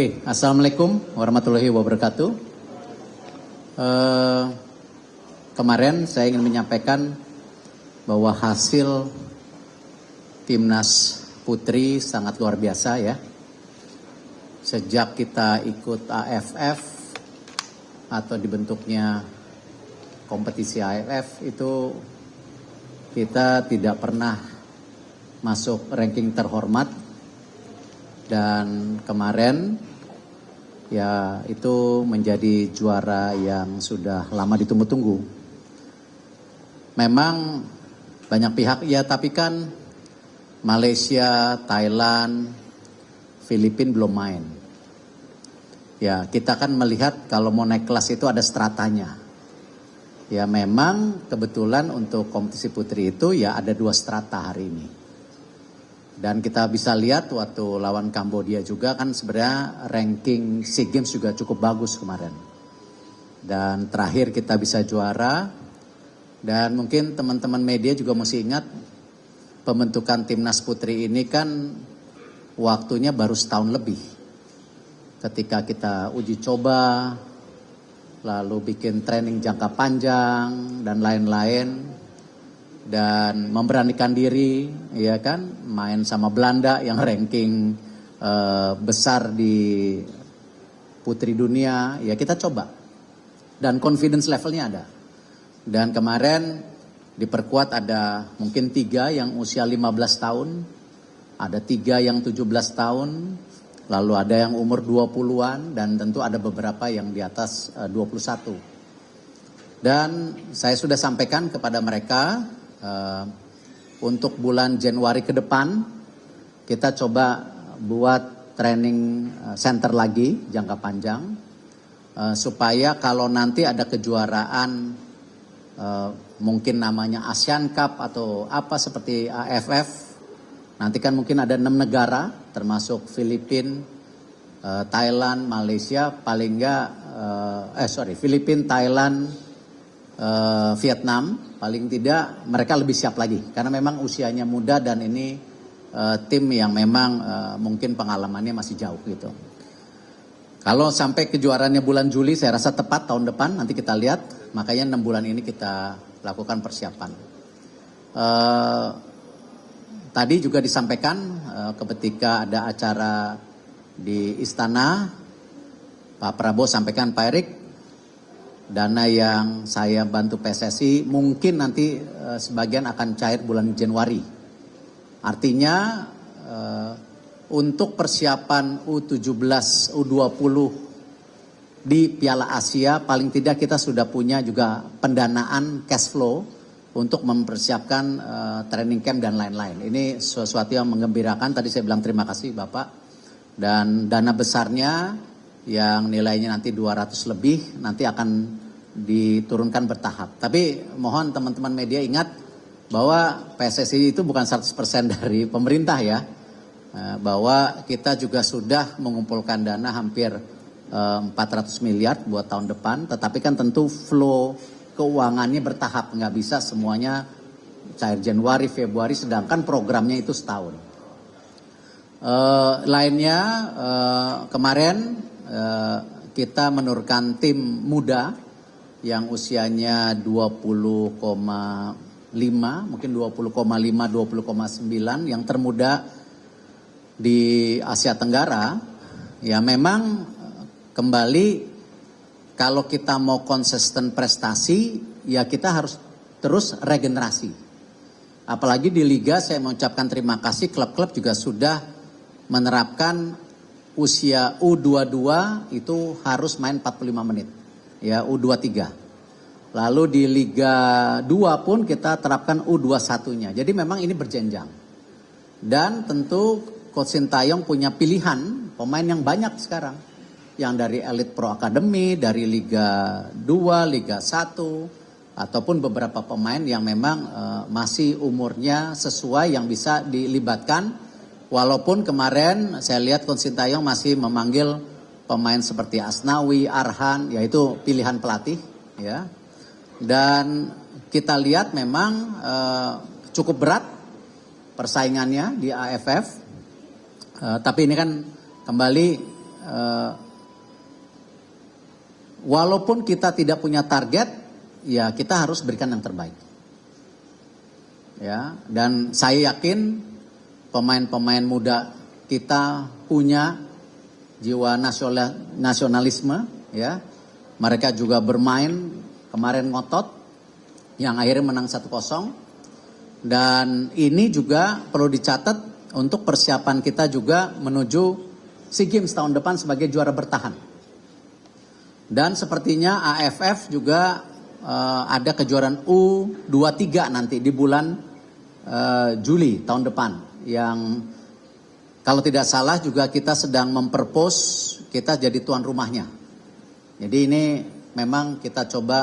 Oke, Assalamualaikum warahmatullahi wabarakatuh. Kemarin saya ingin menyampaikan bahwa hasil Timnas Putri sangat luar biasa ya. Sejak kita ikut AFF atau dibentuknya kompetisi AFF itu kita tidak pernah masuk ranking terhormat. Dan kemarin ya itu menjadi juara yang sudah lama ditunggu-tunggu. Memang banyak pihak ya, tapi kan Malaysia, Thailand, Filipina belum main. Ya kita kan melihat kalau mau naik kelas itu ada stratanya. Ya memang kebetulan untuk kompetisi putri itu ya ada 2 strata hari ini. Dan kita bisa lihat waktu lawan Kambodia juga kan sebenarnya ranking SEA Games juga cukup bagus kemarin. Dan terakhir kita bisa juara. Dan mungkin teman-teman media juga mesti ingat pembentukan Timnas Putri ini kan waktunya baru setahun lebih. Ketika kita uji coba, lalu bikin training jangka panjang dan lain-lain. Dan memberanikan diri, ya kan, main sama Belanda yang ranking besar di putri dunia, ya kita coba. Dan confidence levelnya ada. Dan kemarin diperkuat ada mungkin 3 yang usia 15 tahun, ada 3 yang 17 tahun, lalu ada yang umur 20-an, dan tentu ada beberapa yang di atas 21. Dan saya sudah sampaikan kepada mereka, untuk bulan Januari ke depan kita coba buat training center lagi jangka panjang supaya kalau nanti ada kejuaraan mungkin namanya ASEAN Cup atau apa seperti AFF, nanti kan mungkin ada 6 negara termasuk Filipina, Thailand, Malaysia, paling enggak Filipina, Thailand, Vietnam, paling tidak mereka lebih siap lagi karena memang usianya muda dan ini tim yang memang mungkin pengalamannya masih jauh gitu. Kalau sampai kejuaraannya bulan Juli saya rasa tepat tahun depan, nanti kita lihat, makanya 6 bulan ini kita lakukan persiapan. Tadi juga disampaikan ketika ada acara di Istana, Pak Prabowo sampaikan, Pak Erik, dana yang saya bantu PSSI mungkin nanti sebagian akan cair bulan Januari. Artinya untuk persiapan U17, U20 di Piala Asia paling tidak kita sudah punya juga pendanaan cash flow untuk mempersiapkan training camp dan lain-lain. Ini sesuatu yang menggembirakan. Tadi saya bilang terima kasih Bapak. Dan dana besarnya yang nilainya nanti 200 lebih nanti akan diturunkan bertahap. Tapi mohon teman-teman media ingat bahwa PSSI itu bukan 100% dari pemerintah ya. Bahwa kita juga sudah mengumpulkan dana hampir 400 miliar buat tahun depan. Tetapi kan tentu flow keuangannya bertahap. Nggak bisa semuanya cair Januari, Februari, sedangkan programnya itu setahun. Lainnya kemarin kita menurunkan tim muda yang usianya 20,5, mungkin 20,5, 20,9 yang termuda di Asia Tenggara. Ya memang kembali kalau kita mau konsisten prestasi ya kita harus terus regenerasi. Apalagi di Liga saya mengucapkan terima kasih, klub-klub juga sudah menerapkan usia U22 itu harus main 45 menit. Ya U23. Lalu di Liga 2 pun kita terapkan U21-nya. Jadi memang ini berjenjang. Dan tentu Coach Sintayong punya pilihan pemain yang banyak sekarang. Yang dari Elite Pro Academy, dari Liga 2, Liga 1, ataupun beberapa pemain yang memang masih umurnya sesuai yang bisa dilibatkan. Walaupun kemarin saya lihat Coach Sintayong masih memanggil pemain seperti Asnawi, Arhan, yaitu pilihan pelatih, ya. Dan kita lihat memang cukup berat persaingannya di AFF. Tapi ini kan kembali walaupun kita tidak punya target, ya kita harus berikan yang terbaik. Ya, dan saya yakin pemain-pemain muda kita punya jiwa nasionalisme, ya. Mereka juga bermain kemarin ngotot, yang akhirnya menang 1-0. Dan ini juga perlu dicatat untuk persiapan kita juga menuju SEA Games tahun depan sebagai juara bertahan. Dan sepertinya AFF juga ada kejuaraan U23 nanti di bulan Juli tahun depan. Yang kalau tidak salah juga kita sedang memperpose kita jadi tuan rumahnya. Jadi ini memang kita coba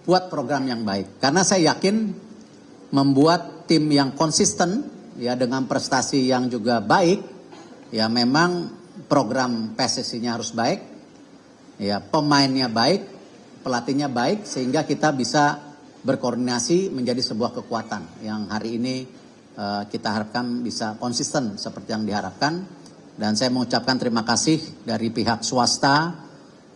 buat program yang baik. Karena saya yakin membuat tim yang konsisten ya dengan prestasi yang juga baik, ya memang program PSSI-nya harus baik, ya pemainnya baik, pelatihnya baik, sehingga kita bisa berkoordinasi menjadi sebuah kekuatan yang hari ini kita harapkan bisa konsisten seperti yang diharapkan. Dan saya mengucapkan terima kasih dari pihak swasta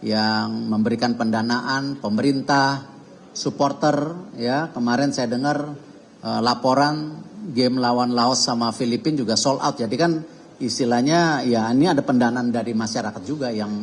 yang memberikan pendanaan, pemerintah, supporter, ya kemarin saya dengar laporan game lawan Laos sama Filipina juga sold out. Jadi kan istilahnya ya ini ada pendanaan dari masyarakat juga yang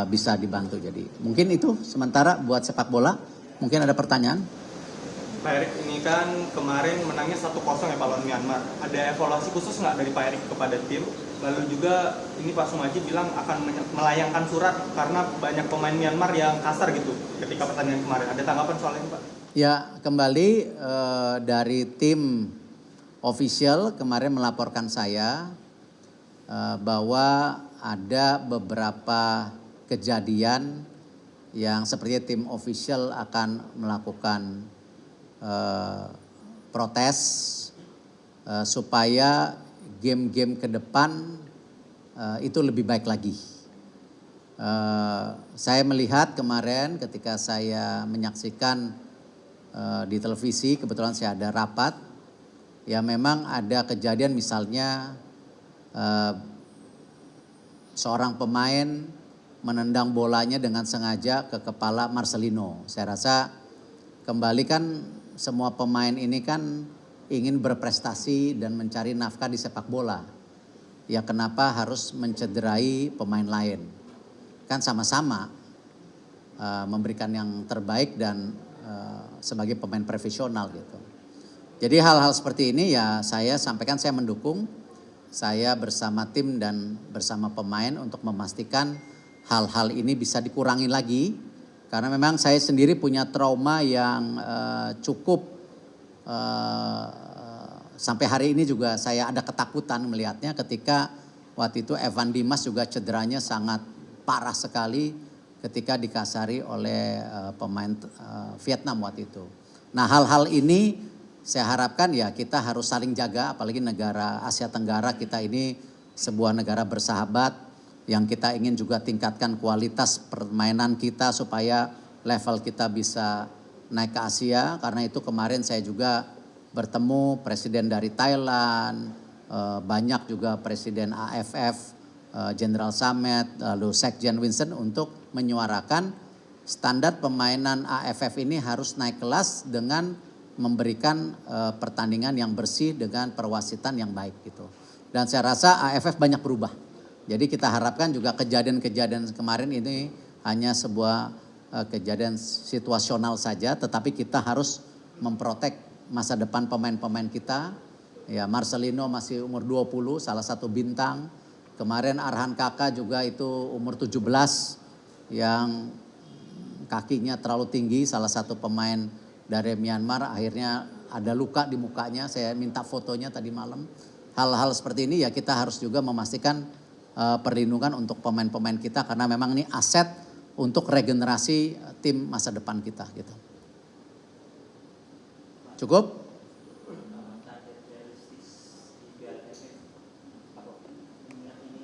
bisa dibantu. Jadi mungkin itu sementara buat sepak bola. Mungkin ada pertanyaan? Pak Erik, ini kan kemarin menangnya 1-0 ya Pak lawan Myanmar. Ada evaluasi khusus nggak dari Pak Erik kepada tim? Lalu juga ini Pak Sumaji bilang akan melayangkan surat karena banyak pemain Myanmar yang kasar gitu ketika pertandingan kemarin. Ada tanggapan soal ini Pak? Ya kembali dari tim official kemarin melaporkan saya bahwa ada beberapa kejadian yang sepertinya tim official akan melakukan protes supaya game-game ke depan itu lebih baik lagi. Saya melihat kemarin ketika saya menyaksikan di televisi, kebetulan saya ada rapat, ya memang ada kejadian misalnya seorang pemain menendang bolanya dengan sengaja ke kepala Marcelino. Saya rasa kembali kan semua pemain ini kan ingin berprestasi dan mencari nafkah di sepak bola. Ya kenapa harus mencederai pemain lain? Kan sama-sama memberikan yang terbaik dan sebagai pemain profesional gitu. Jadi hal-hal seperti ini ya saya sampaikan saya mendukung. Saya bersama tim dan bersama pemain untuk memastikan hal-hal ini bisa dikurangi lagi. Karena memang saya sendiri punya trauma yang cukup sampai hari ini juga saya ada ketakutan melihatnya ketika waktu itu Evan Dimas juga cederanya sangat parah sekali ketika dikasari oleh pemain Vietnam waktu itu. Nah hal-hal ini saya harapkan ya kita harus saling jaga, apalagi negara Asia Tenggara kita ini sebuah negara bersahabat yang kita ingin juga tingkatkan kualitas permainan kita supaya level kita bisa naik ke Asia. Karena itu kemarin saya juga bertemu presiden dari Thailand, banyak juga presiden AFF, General Samet, lalu Sekjen Winston untuk menyuarakan standar permainan AFF ini harus naik kelas dengan memberikan pertandingan yang bersih dengan perwasitan yang baik gitu. Dan saya rasa AFF banyak berubah. Jadi kita harapkan juga kejadian-kejadian kemarin ini hanya sebuah kejadian situasional saja, tetapi kita harus memprotek masa depan pemain-pemain kita. Ya Marcelino masih umur 20, salah satu bintang. Kemarin Arhan Kakak juga itu umur 17 yang kakinya terlalu tinggi, salah satu pemain dari Myanmar akhirnya ada luka di mukanya. Saya minta fotonya tadi malam. Hal-hal seperti ini ya kita harus juga memastikan perlindungan untuk pemain-pemain kita karena memang ini aset untuk regenerasi tim masa depan kita gitu. Cukup?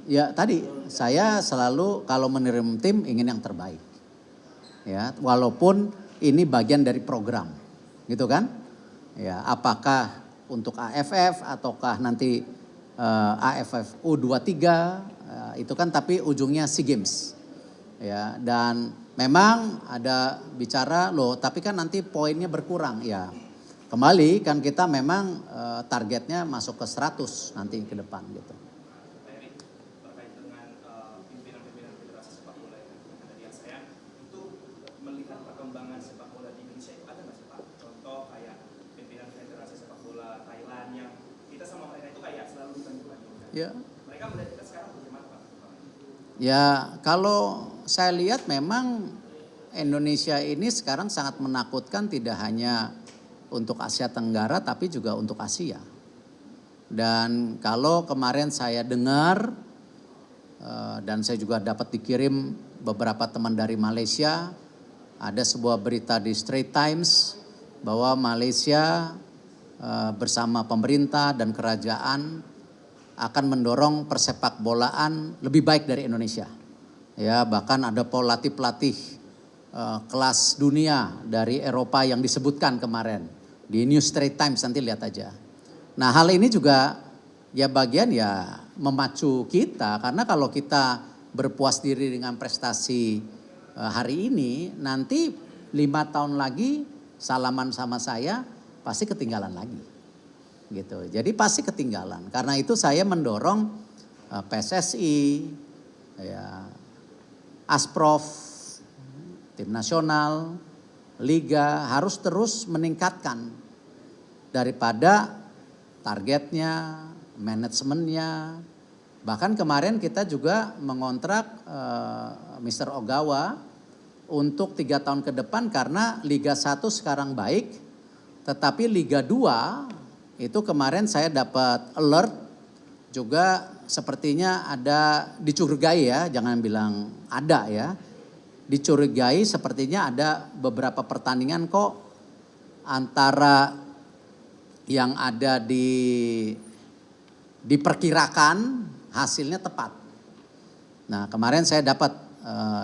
Ya tadi saya selalu kalau menerima tim ingin yang terbaik. Ya, walaupun ini bagian dari program. Gitu kan? Ya, apakah untuk AFF ataukah nanti AFF U23 itu kan tapi ujungnya SEA Games. Ya, dan memang ada bicara loh, tapi kan nanti poinnya berkurang ya. Kembali kan kita memang targetnya masuk ke 100 nanti ke depan gitu. Terkait dengan pimpinan-pimpinan federasi sepak bola yang ada di ASEAN, itu melihat perkembangan sepak bola di Indonesia itu ada nggak sih Pak? Contoh kayak pimpinan federasi sepak bola Thailand yang kita sama mereka itu kayak selalu bantu-bantu. Ya. Mereka melihat kita sekarang bagaimana Pak? Ya, kalau saya lihat memang Indonesia ini sekarang sangat menakutkan, tidak hanya untuk Asia Tenggara tapi juga untuk Asia. Dan kalau kemarin saya dengar dan saya juga dapat dikirim beberapa teman dari Malaysia, ada sebuah berita di Straits Times bahwa Malaysia bersama pemerintah dan kerajaan akan mendorong persepak bolaan lebih baik dari Indonesia. Ya, bahkan ada pelatih-pelatih kelas dunia dari Eropa yang disebutkan kemarin di New Straits Times, nanti lihat aja. Nah, hal ini juga ya bagian ya memacu kita, karena kalau kita berpuas diri dengan prestasi hari ini, nanti 5 tahun lagi salaman sama saya pasti ketinggalan lagi. Gitu. Jadi pasti ketinggalan. Karena itu saya mendorong PSSI, ya, Asprof, tim nasional, liga harus terus meningkatkan daripada targetnya, manajemennya. Bahkan kemarin kita juga mengontrak Mr. Ogawa untuk 3 tahun ke depan, karena Liga 1 sekarang baik, tetapi Liga 2 itu kemarin saya dapat alert juga, sepertinya ada dicurigai ya, jangan bilang ada ya. Dicurigai sepertinya ada beberapa pertandingan kok antara yang ada diperkirakan hasilnya tepat. Nah, kemarin saya dapat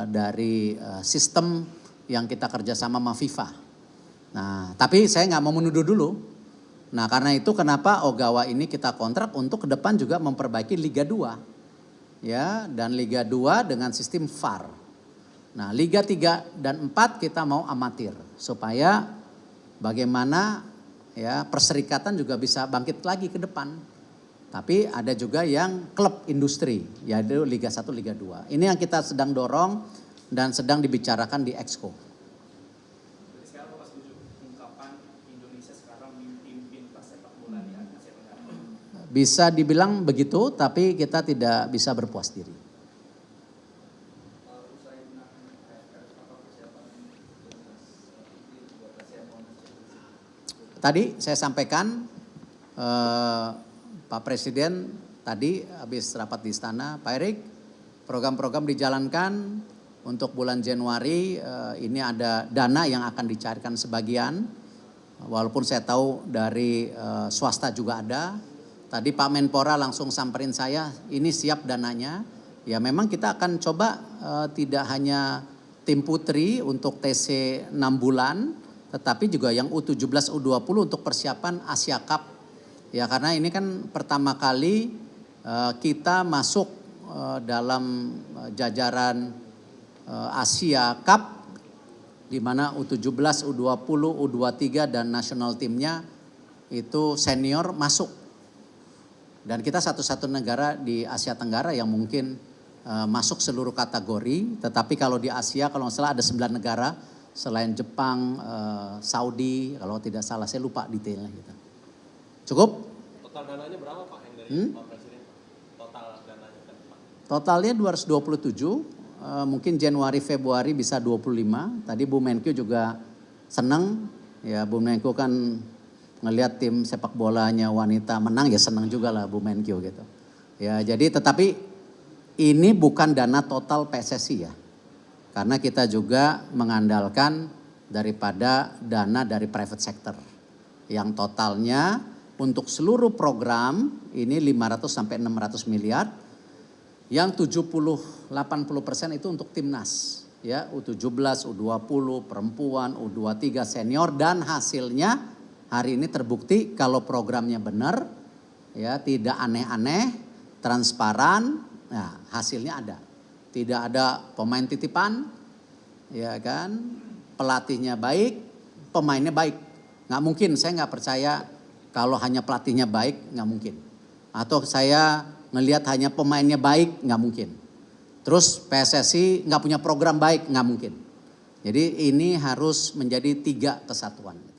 dari sistem yang kita kerjasama sama FIFA. Nah, tapi saya nggak mau menuduh dulu. Nah, karena itu kenapa Ogawa ini kita kontrak untuk ke depan juga memperbaiki Liga 2. Ya, dan Liga 2 dengan sistem VAR. Nah, Liga 3 dan 4 kita mau amatir supaya bagaimana ya perserikatan juga bisa bangkit lagi ke depan. Tapi ada juga yang klub industri, yaitu Liga 1, Liga 2. Ini yang kita sedang dorong dan sedang dibicarakan di Exco. Jadi sekarang Bapak setuju ungkapan Indonesia sekarang memimpin sepak bola di Asia Tenggara? Bisa dibilang begitu, tapi kita tidak bisa berpuas diri. Tadi saya sampaikan Pak Presiden tadi habis rapat di istana, Pak Erik, program-program dijalankan untuk bulan Januari. Ini ada dana yang akan dicarikan sebagian, walaupun saya tahu dari swasta juga ada. Tadi Pak Menpora langsung samperin saya, ini siap dananya. Ya memang kita akan coba tidak hanya tim putri untuk TC 6 bulan, tetapi juga yang U17, U20 untuk persiapan Asia Cup. Ya, karena ini kan pertama kali kita masuk dalam jajaran Asia Cup, di mana U17, U20, U23 dan nasional timnya itu senior masuk. Dan kita satu-satu negara di Asia Tenggara yang mungkin masuk seluruh kategori. Tetapi kalau di Asia kalau nggak salah ada 9 negara selain Jepang, Saudi, kalau tidak salah saya lupa detailnya gitu. Cukup? Total dananya berapa Pak yang dari Pak Presiden? Total dananya kan Pak? Totalnya 227, mungkin Januari Februari bisa 25. Tadi Bu Menkyu juga senang, ya Bu Menkyu kan ngelihat tim sepak bolanya wanita menang ya senang juga lah Bu Menkyu gitu. Ya jadi tetapi ini bukan dana total PSSI ya. Karena kita juga mengandalkan daripada dana dari private sector. Yang totalnya untuk seluruh program ini 500 sampai 600 miliar. Yang 70-80% itu untuk timnas. Ya, U17, U20, perempuan, U23 senior. Dan hasilnya hari ini terbukti kalau programnya benar. ya tidak aneh-aneh, transparan, nah hasilnya ada. Tidak ada pemain titipan, ya kan, pelatihnya baik, pemainnya baik. Nggak mungkin, saya nggak percaya kalau hanya pelatihnya baik, nggak mungkin. Atau saya ngelihat hanya pemainnya baik, nggak mungkin. Terus PSSI nggak punya program baik, nggak mungkin. Jadi ini harus menjadi 3 kesatuan.